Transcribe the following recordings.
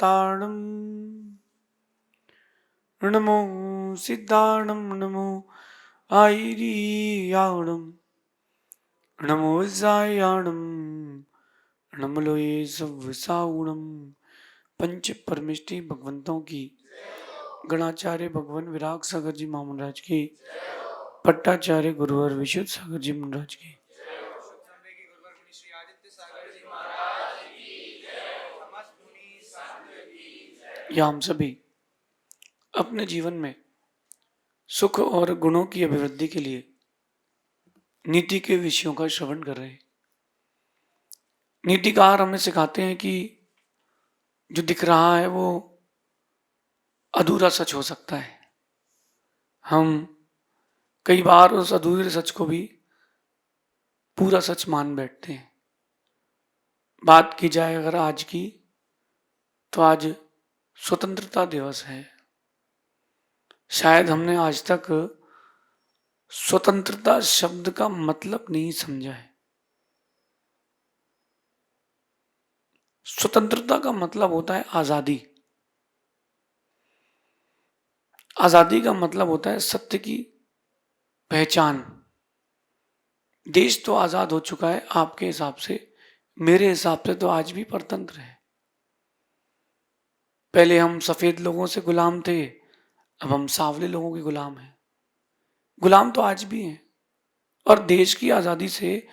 भक्ताणं नमो सिद्धाणं नमो आयर्याणं नमो जायाणं नमलोये सव्वसाउणं। पंच परमिष्टि भगवंतों की, गणाचार्य भगवान विराग सागर जी महाराज की, पट्टाचार्य गुरुवर विशुद्ध सागर जी महाराज की, या हम सभी अपने जीवन में सुख और गुणों की अभिवृद्धि के लिए नीति के विषयों का श्रवण कर रहे हैं। नीतिकार हमें सिखाते हैं कि जो दिख रहा है वो अधूरा सच हो सकता है। हम कई बार उस अधूरे सच को भी पूरा सच मान बैठते हैं। बात की जाए अगर आज की, तो आज स्वतंत्रता दिवस है। शायद हमने आज तक स्वतंत्रता शब्द का मतलब नहीं समझा है। स्वतंत्रता का मतलब होता है आजादी। आजादी का मतलब होता है सत्य की पहचान। देश तो आजाद हो चुका है आपके हिसाब से, मेरे हिसाब से तो आज भी परतंत्र है। पहले हम सफेद लोगों से गुलाम थे, अब हम सांवले लोगों के गुलाम हैं। गुलाम तो आज भी हैं। और देश की आजादी से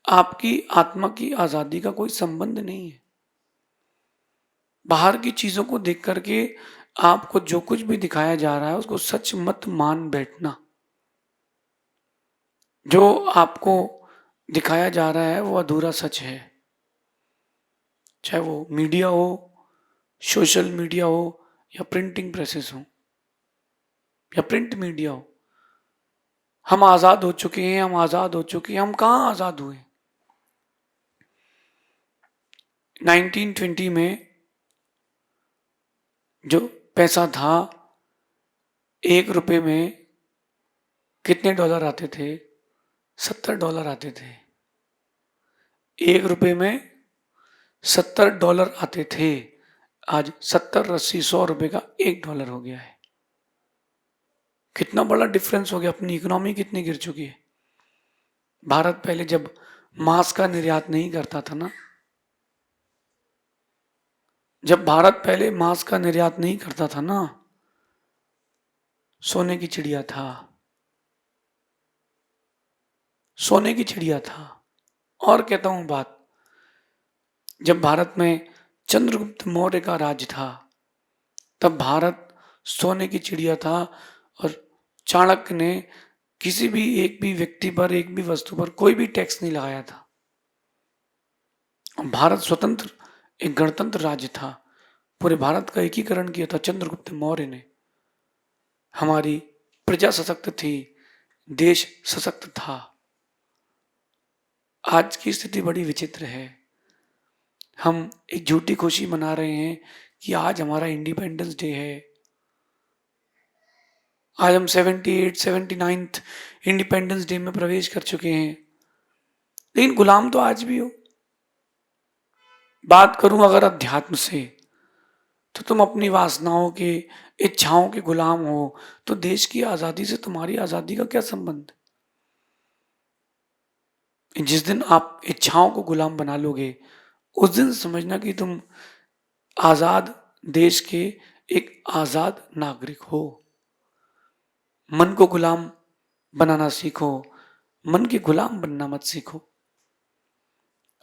आपकी आत्मा की आजादी का कोई संबंध नहीं है। बाहर की चीजों को देख करके आपको जो कुछ भी दिखाया जा रहा है उसको सच मत मान बैठना। जो आपको दिखाया जा रहा है वो अधूरा सच है। चाहे वो मीडिया हो, सोशल मीडिया हो, या प्रिंटिंग प्रेसेस हो, या प्रिंट मीडिया हो। हम आजाद हो चुके हैं, हम आजाद हो चुके हैं। हम कहाँ आजाद हुए? 1920 में जो पैसा था, 1 रुपए में कितने डॉलर आते थे? $70 आते थे। 1 रुपए में $70 आते थे। आज 70, 80, 100 रुपए का $1 हो गया है। कितना बड़ा डिफरेंस हो गया। अपनी इकोनॉमी कितनी गिर चुकी है। भारत पहले जब मांस का निर्यात नहीं करता था ना, जब भारत पहले मांस का निर्यात नहीं करता था ना, सोने की चिड़िया था। सोने की चिड़िया था। और कहता हूं बात, जब भारत में चंद्रगुप्त मौर्य का राज था, तब भारत सोने की चिड़िया था। और चाणक्य ने किसी भी एक भी व्यक्ति पर, एक भी वस्तु पर कोई भी टैक्स नहीं लगाया था। भारत स्वतंत्र एक गणतंत्र राज्य था। पूरे भारत का एकीकरण किया था चंद्रगुप्त मौर्य ने। हमारी प्रजा सशक्त थी, देश सशक्त था। आज की स्थिति बड़ी विचित्र है। हम एक झूठी खुशी मना रहे हैं कि आज हमारा इंडिपेंडेंस डे है। आज हम 78, 79th इंडिपेंडेंस डे में प्रवेश कर चुके हैं। लेकिन गुलाम तो आज भी हो। बात करूं अगर अध्यात्म से, तो तुम अपनी वासनाओं के, इच्छाओं के गुलाम हो, तो देश की आजादी से तुम्हारी आजादी का क्या संबंध? जिस दिन आप इच्छाओं को गुलाम बना लोगे, उस दिन समझना कि तुम आजाद देश के एक आजाद नागरिक हो। मन को गुलाम बनाना सीखो, मन के गुलाम बनना मत सीखो।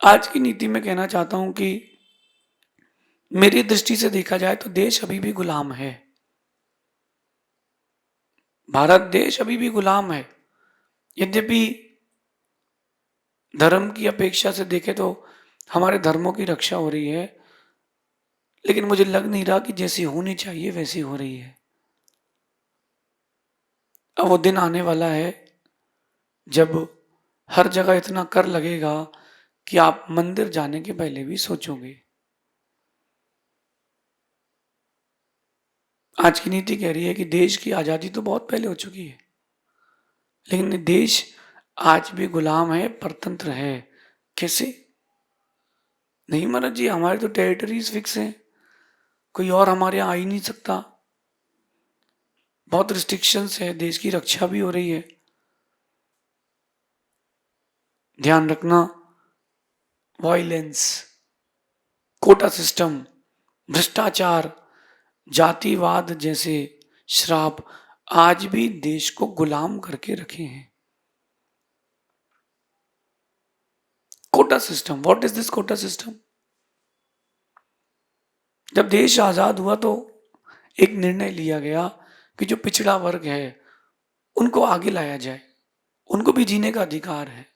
आज की नीति में कहना चाहता हूं कि मेरी दृष्टि से देखा जाए तो देश अभी भी गुलाम है। भारत देश अभी भी गुलाम है। यद्यपि धर्म की अपेक्षा से देखें तो हमारे धर्मों की रक्षा हो रही है, लेकिन मुझे लग नहीं रहा कि जैसी होनी चाहिए वैसी हो रही है। अब वो दिन आने वाला है जब हर जगह इतना कर लगेगा कि आप मंदिर जाने के पहले भी सोचोगे। आज की नीति कह रही है कि देश की आजादी तो बहुत पहले हो चुकी है, लेकिन देश आज भी गुलाम है, परतंत्र है। कैसे? नहीं महाराज जी, हमारे तो टेरिटरीज फिक्स हैं। कोई और हमारे यहाँ आ ही नहीं सकता। बहुत रिस्ट्रिक्शंस है, देश की रक्षा भी हो रही है। ध्यान रखना, वायलेंस, कोटा सिस्टम, भ्रष्टाचार, जातिवाद जैसे श्राप आज भी देश को गुलाम करके रखे हैं। Quota system, what is this quota system? जब देश आजाद हुआ तो एक निर्णय लिया गया कि जो पिछड़ा वर्ग है उनको आगे लाया जाए, उनको भी जीने का अधिकार है।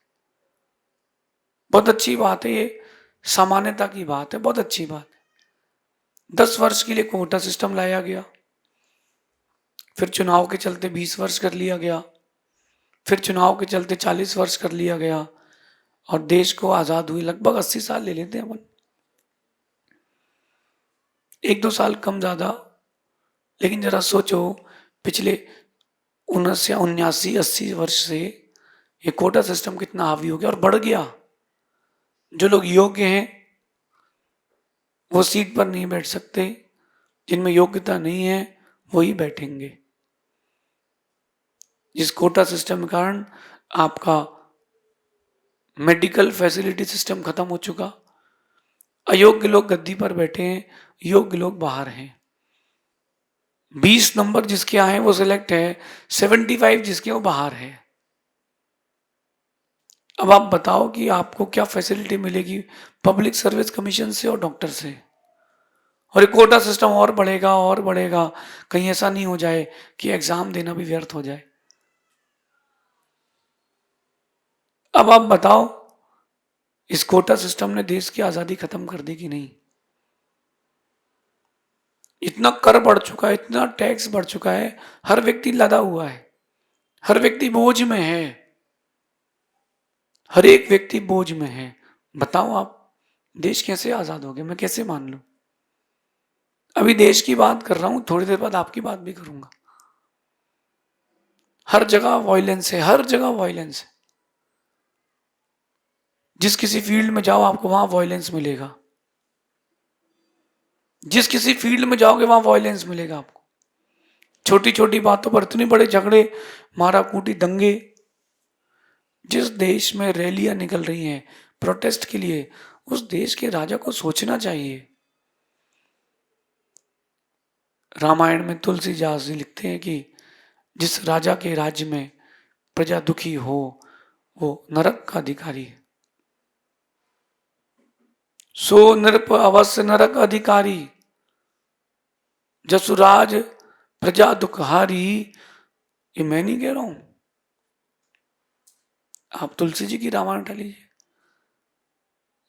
बहुत अच्छी बात है, ये सामान्यता की बात है, बहुत अच्छी बात है। 10 वर्ष के लिए कोटा सिस्टम लाया गया, फिर चुनाव के चलते 20 वर्ष कर लिया गया, फिर चुनाव के चलते 40 वर्ष कर लिया गया, और देश को आजाद हुए लगभग 80 साल ले लेते हैं अपन, 1-2 साल कम ज्यादा। लेकिन जरा सोचो, पिछले 79-80 वर्ष से ये कोटा सिस्टम कितना हावी हो गया और बढ़ गया। जो लोग योग्य हैं वो सीट पर नहीं बैठ सकते, जिनमें योग्यता नहीं है वही बैठेंगे। इस कोटा सिस्टम के कारण आपका मेडिकल फैसिलिटी सिस्टम खत्म हो चुका। अयोग्य लोग गद्दी पर बैठे हैं, योग्य लोग बाहर हैं। 20 नंबर जिसके आए वो सिलेक्ट है, 75 जिसके वो बाहर है। अब आप बताओ कि आपको क्या फैसिलिटी मिलेगी पब्लिक सर्विस कमीशन से और डॉक्टर से? और ये कोटा सिस्टम और बढ़ेगा और बढ़ेगा, कहीं ऐसा नहीं हो जाए कि एग्जाम देना भी व्यर्थ हो जाए। अब आप बताओ, इस कोटा सिस्टम ने देश की आजादी खत्म कर दी कि नहीं? इतना कर बढ़ चुका है, इतना टैक्स बढ़ चुका है, हर व्यक्ति लदा हुआ है, हर व्यक्ति बोझ में है, हर एक व्यक्ति बोझ में है। बताओ आप, देश कैसे आजाद हो गया? मैं कैसे मान लूं? अभी देश की बात कर रहा हूं, थोड़ी देर बाद आपकी बात भी करूंगा। हर जगह वायलेंस है, हर जगह वायलेंस है। जिस किसी फील्ड में जाओ आपको वहां वायलेंस मिलेगा, जिस किसी फील्ड में जाओगे वहां वायलेंस मिलेगा आपको। छोटी छोटी बातों पर इतने बड़े झगड़े, मारा कूटी, दंगे। जिस देश में रैलियां निकल रही हैं प्रोटेस्ट के लिए, उस देश के राजा को सोचना चाहिए। रामायण में तुलसीदास जी लिखते हैं कि जिस राजा के राज्य में प्रजा दुखी हो वो नरक का अधिकारी है। सो नृप अवश्य नरक अधिकारी, जसुराज प्रजा दुखहारी। ये मैं नहीं कह रहा हूं, आप तुलसी जी की रामायण उठा लीजिए।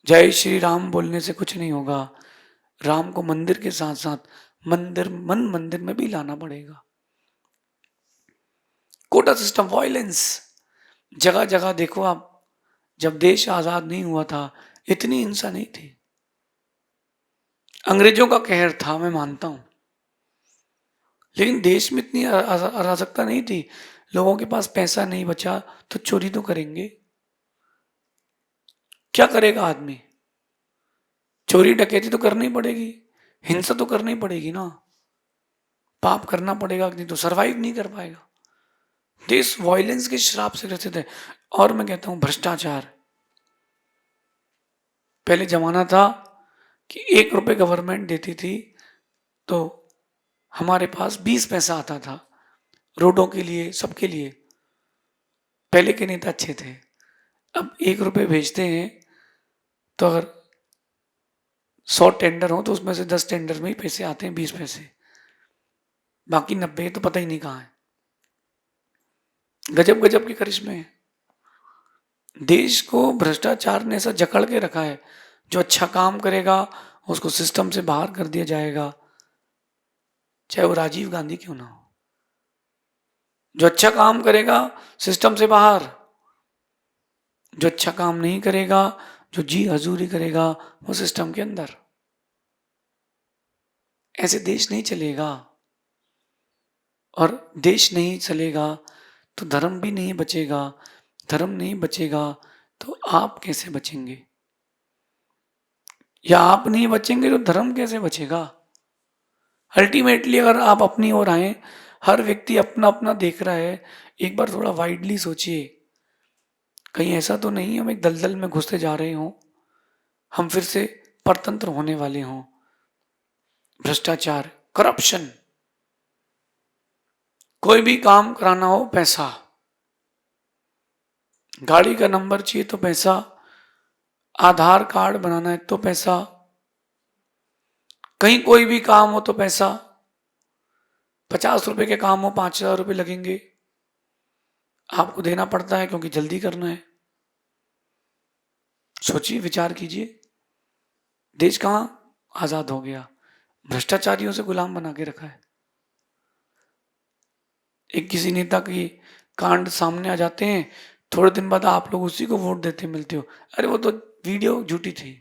जय श्री राम बोलने से कुछ नहीं होगा, राम को मंदिर के साथ साथ मंदिर में भी लाना पड़ेगा। कोटा सिस्टम, वायलेंस, जगह जगह देखो आप। जब देश आजाद नहीं हुआ था इतनी हिंसा नहीं थी। अंग्रेजों का कहर था, मैं मानता हूं, लेकिन देश में इतनी अराजकता नहीं थी। लोगों के पास पैसा नहीं बचा तो चोरी तो करेंगे। क्या करेगा आदमी? चोरी डकैती तो करनी पड़ेगी, हिंसा तो करनी पड़ेगी ना, पाप करना पड़ेगा, नहीं तो सरवाइव नहीं कर पाएगा। देश वायलेंस के श्राप से ग्रसित है। और मैं कहता हूं भ्रष्टाचार। पहले जमाना था कि 1 रुपए गवर्नमेंट देती थी तो हमारे पास 20 पैसा आता था, रोडों के लिए, सबके लिए। पहले के नेता अच्छे थे। अब 1 रुपए भेजते हैं तो अगर 100 टेंडर हो तो उसमें से 10 टेंडर में ही पैसे आते हैं, 20 पैसे, बाकी 90 तो पता ही नहीं कहाँ है। गजब गजब के करिश्मे हैं। देश को भ्रष्टाचार ने ऐसा जकड़ के रखा है, जो अच्छा काम करेगा उसको सिस्टम से बाहर कर दिया जाएगा, चाहे वो राजीव गांधी क्यों ना हो। जो अच्छा काम करेगा सिस्टम से बाहर, जो अच्छा काम नहीं करेगा, जो जी हजूरी करेगा, वो सिस्टम के अंदर। ऐसे देश नहीं चलेगा। और देश नहीं चलेगा तो धर्म भी नहीं बचेगा, धर्म नहीं बचेगा तो आप कैसे बचेंगे? या आप नहीं बचेंगे तो धर्म कैसे बचेगा? अल्टीमेटली अगर आप अपनी ओर आए, हर व्यक्ति अपना अपना देख रहा है, एक बार थोड़ा वाइडली सोचिए, कहीं ऐसा तो नहीं हम एक दलदल में घुसते जा रहे हों, हम फिर से परतंत्र होने वाले हों। भ्रष्टाचार, करप्शन, कोई भी काम कराना हो पैसा, गाड़ी का नंबर चाहिए तो पैसा, आधार कार्ड बनाना है तो पैसा, कहीं कोई भी काम हो तो पैसा, 50 रुपए के काम हो 5,000 रुपये लगेंगे, आपको देना पड़ता है क्योंकि जल्दी करना है। सोचिए, विचार कीजिए, देश कहाँ आजाद हो गया, भ्रष्टाचारियों से गुलाम बना के रखा है। एक किसी नेता की कांड सामने आ जाते हैं, थोड़े दिन बाद आप लोग उसी को वोट देते मिलते हो, अरे वो तो वीडियो झूठी थी।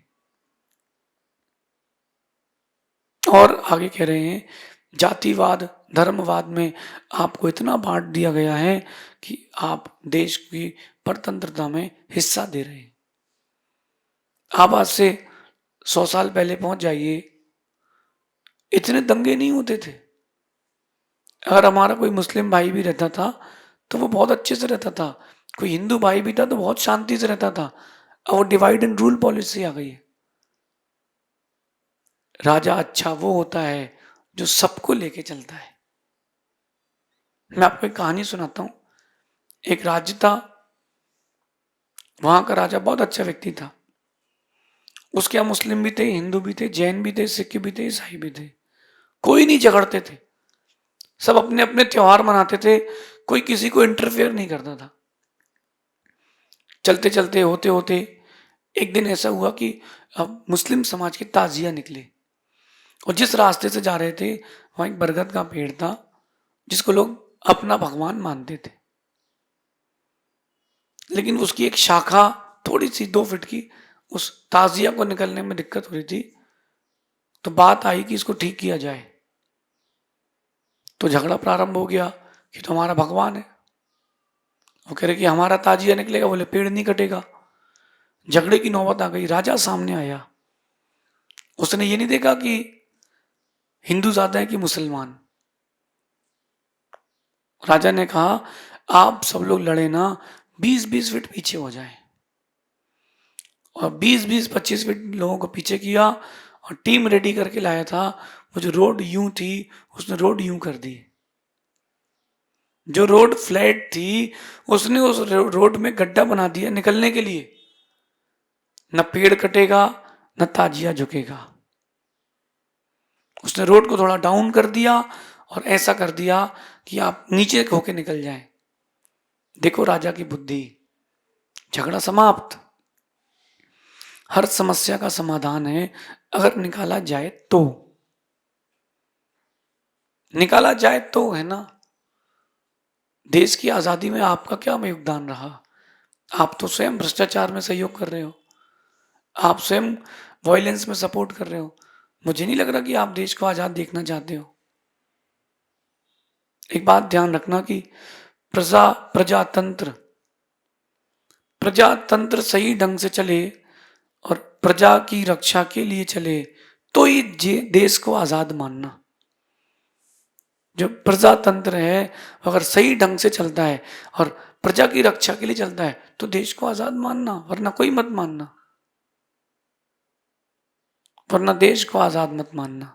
और आगे कह रहे हैं, जातिवाद धर्मवाद में आपको इतना बांट दिया गया है कि आप देश की परतंत्रता में हिस्सा दे रहे हैं। आप आज से 100 साल पहले पहुंच जाइए, इतने दंगे नहीं होते थे। अगर हमारा कोई मुस्लिम भाई भी रहता था तो वो बहुत अच्छे से रहता था, कोई हिंदू भाई भी था तो बहुत शांति से रहता था। अब वो डिवाइड एंड रूल पॉलिसी आ गई है। राजा अच्छा वो होता है जो सबको लेके चलता है। मैं आपको एक कहानी सुनाता हूँ। एक राज्य था, वहां का राजा बहुत अच्छा व्यक्ति था। उसके यहाँ मुस्लिम भी थे, हिंदू भी थे, जैन भी थे, सिख भी थे, ईसाई भी थे। कोई नहीं झगड़ते थे, सब अपने अपने त्योहार मनाते थे, कोई किसी को इंटरफेयर नहीं करता था। चलते चलते होते होते एक दिन ऐसा हुआ कि अब मुस्लिम समाज के ताजिया निकले, और जिस रास्ते से जा रहे थे वहां एक बरगद का पेड़ था जिसको लोग अपना भगवान मानते थे, लेकिन उसकी एक शाखा थोड़ी सी 2 फीट की उस ताजिया को निकलने में दिक्कत हो रही थी। तो बात आई कि इसको ठीक किया जाए। तो झगड़ा प्रारंभ हो गया कि तो हमारा भगवान है, वो कह रहे कि हमारा ताजिया निकलेगा, बोले पेड़ नहीं कटेगा। झगड़े की नौबत आ गई, राजा सामने आया। उसने ये नहीं देखा कि हिंदू ज्यादा है कि मुसलमान। राजा ने कहा, आप सब लोग लड़े ना, 20-20 फीट पीछे हो जाए। और 20-20, 25 फीट लोगों को पीछे किया और टीम रेडी करके लाया था। वो जो रोड यूं थी उसने रोड यूं कर दी, जो रोड फ्लैट थी उसने उस रोड में गड्ढा बना दिया निकलने के लिए। न पेड़ कटेगा न ताजिया झुकेगा। उसने रोड को थोड़ा डाउन कर दिया और ऐसा कर दिया कि आप नीचे होके निकल जाएं। देखो राजा की बुद्धि, झगड़ा समाप्त। हर समस्या का समाधान है अगर निकाला जाए तो, निकाला जाए तो, है ना। देश की आजादी में आपका क्या योगदान रहा? आप तो स्वयं भ्रष्टाचार में सहयोग कर रहे हो, आप स्वयं वायलेंस में सपोर्ट कर रहे हो। मुझे नहीं लग रहा कि आप देश को आजाद देखना चाहते हो। एक बात ध्यान रखना कि प्रजातंत्र प्रजातंत्र सही ढंग से चले और प्रजा की रक्षा के लिए चले तो ही देश को आजाद मानना। जो प्रजातंत्र है अगर सही ढंग से चलता है और प्रजा की रक्षा के लिए चलता है तो देश को आजाद मानना, वरना कोई मत मानना, वरना देश को आजाद मत मानना।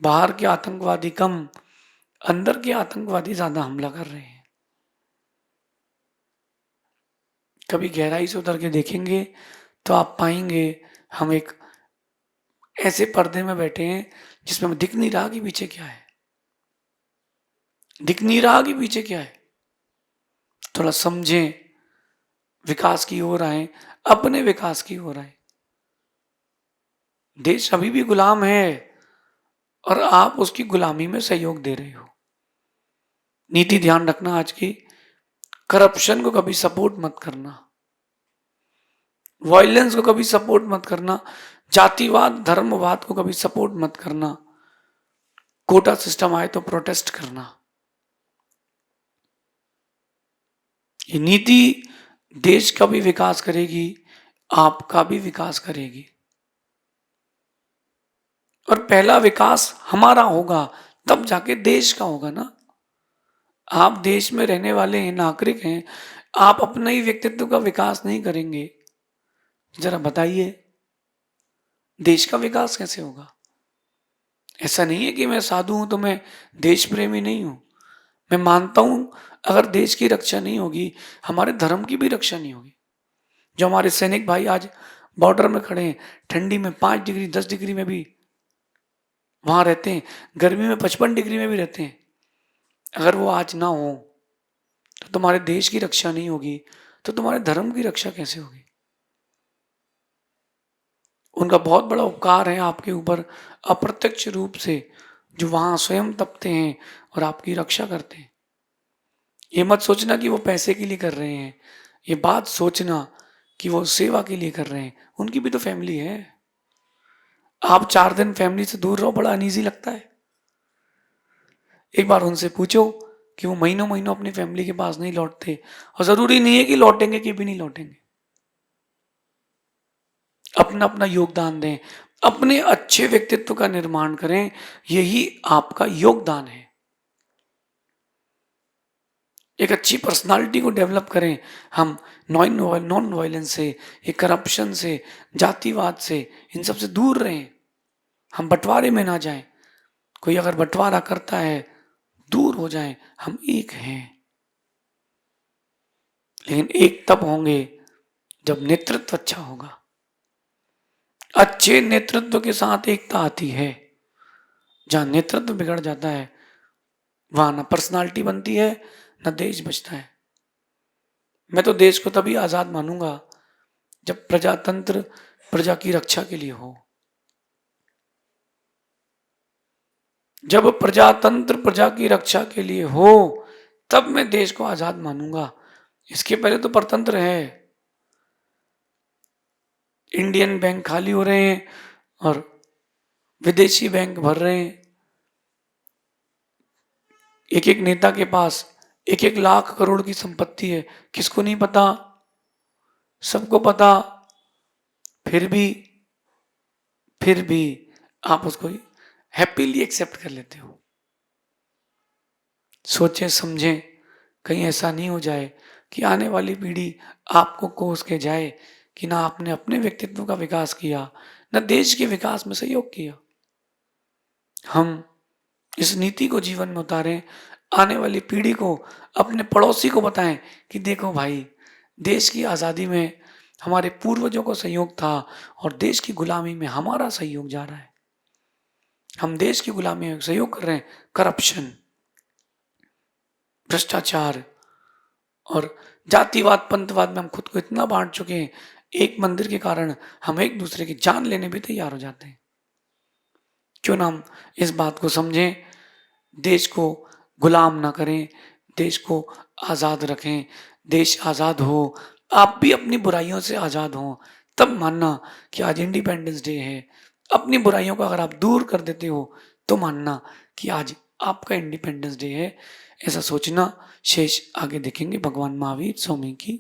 बाहर के आतंकवादी कम, अंदर के आतंकवादी ज्यादा हमला कर रहे हैं। कभी गहराई से उतर के देखेंगे तो आप पाएंगे हम एक ऐसे पर्दे में बैठे हैं जिसमें हमें दिख नहीं रहा कि पीछे क्या है, दिख नहीं रहा कि पीछे क्या है। थोड़ा समझें, विकास की ओर आए, अपने विकास की ओर आए। देश अभी भी गुलाम है और आप उसकी गुलामी में सहयोग दे रहे हो। नीति ध्यान रखना आज की, करप्शन को कभी सपोर्ट मत करना, वायलेंस को कभी सपोर्ट मत करना, जातिवाद धर्मवाद को कभी सपोर्ट मत करना। कोटा सिस्टम आए तो प्रोटेस्ट करना। ये नीति देश का भी विकास करेगी, आपका भी विकास करेगी। और पहला विकास हमारा होगा, तब जाके देश का होगा ना। आप देश में रहने वाले हैं, नागरिक हैं, आप अपना ही व्यक्तित्व का विकास नहीं करेंगे, जरा बताइए देश का विकास कैसे होगा? ऐसा नहीं है कि मैं साधु हूं तो मैं देश प्रेमी नहीं हूं। मैं मानता हूं अगर देश की रक्षा नहीं होगी, हमारे धर्म की भी रक्षा नहीं होगी। जो हमारे सैनिक भाई आज बॉर्डर में खड़े हैं, ठंडी में 5 डिग्री 10 डिग्री में भी वहां रहते हैं, गर्मी में 55 डिग्री में भी रहते हैं, अगर वो आज ना हो तो तुम्हारे देश की रक्षा नहीं होगी, तो तुम्हारे धर्म की रक्षा कैसे होगी? उनका बहुत बड़ा उपकार है आपके ऊपर, अप्रत्यक्ष रूप से, जो वहां स्वयं तपते हैं और आपकी रक्षा करते हैं। ये मत सोचना कि वो पैसे के लिए कर रहे हैं, ये बात सोचना कि वो सेवा के लिए कर रहे हैं। उनकी भी तो फैमिली है। आप 4 दिन फैमिली से दूर रहो, बड़ा अनईजी लगता है। एक बार उनसे पूछो कि वो महीनों महीनों अपनी फैमिली के पास नहीं लौटते, और जरूरी नहीं है कि लौटेंगे कि भी नहीं लौटेंगे। अपना अपना योगदान दें, अपने अच्छे व्यक्तित्व का निर्माण करें, यही आपका योगदान है। एक अच्छी पर्सनालिटी को डेवलप करें। हम नॉन वायलेंस से, ये करप्शन से, जातिवाद से, इन सब से दूर रहें। हम बंटवारे में ना जाएं। कोई अगर बंटवारा करता है, दूर हो जाएं। हम एक हैं, लेकिन एक तब होंगे जब नेतृत्व अच्छा होगा। अच्छे नेतृत्व के साथ एकता आती है। जहां नेतृत्व बिगड़ जाता है, वहां ना पर्सनालिटी बनती है, ना देश बचता है। मैं तो देश को तभी आजाद मानूंगा जब प्रजातंत्र प्रजा की रक्षा के लिए हो। जब प्रजातंत्र प्रजा की रक्षा के लिए हो, तब मैं देश को आजाद मानूंगा। इसके पहले तो परतंत्र है। इंडियन बैंक खाली हो रहे हैं और विदेशी बैंक भर रहे हैं। एक एक नेता के पास 1-1 लाख करोड़ की संपत्ति है, किसको नहीं पता? सबको पता। फिर भी फिर भी आप उसको हैप्पीली एक्सेप्ट कर लेते हो। सोचें समझें, कहीं ऐसा नहीं हो जाए कि आने वाली पीढ़ी आपको कोस के जाए कि ना आपने अपने व्यक्तित्व का विकास किया, ना देश के विकास में सहयोग किया। हम इस नीति को जीवन में उतारें, आने वाली पीढ़ी को, अपने पड़ोसी को बताएं कि देखो भाई, देश की आज़ादी में हमारे पूर्वजों को सहयोग था और देश की गुलामी में हमारा सहयोग जा रहा है। हम देश की गुलामी में सहयोग कर रहे हैं। करप्शन, भ्रष्टाचार और जातिवाद पंथवाद में हम खुद को इतना बांट चुके हैं, एक मंदिर के कारण हम एक दूसरे की जान लेने भी तैयार हो जाते हैं। क्यों ना हम इस बात को समझें, देश को गुलाम ना करें, देश को आज़ाद रखें। देश आज़ाद हो, आप भी अपनी बुराइयों से आज़ाद हों, तब मानना कि आज इंडिपेंडेंस डे है। अपनी बुराइयों को अगर आप दूर कर देते हो, तो मानना कि आज आपका इंडिपेंडेंस डे है। ऐसा सोचना। शेष आगे देखेंगे। भगवान महावीर स्वामी की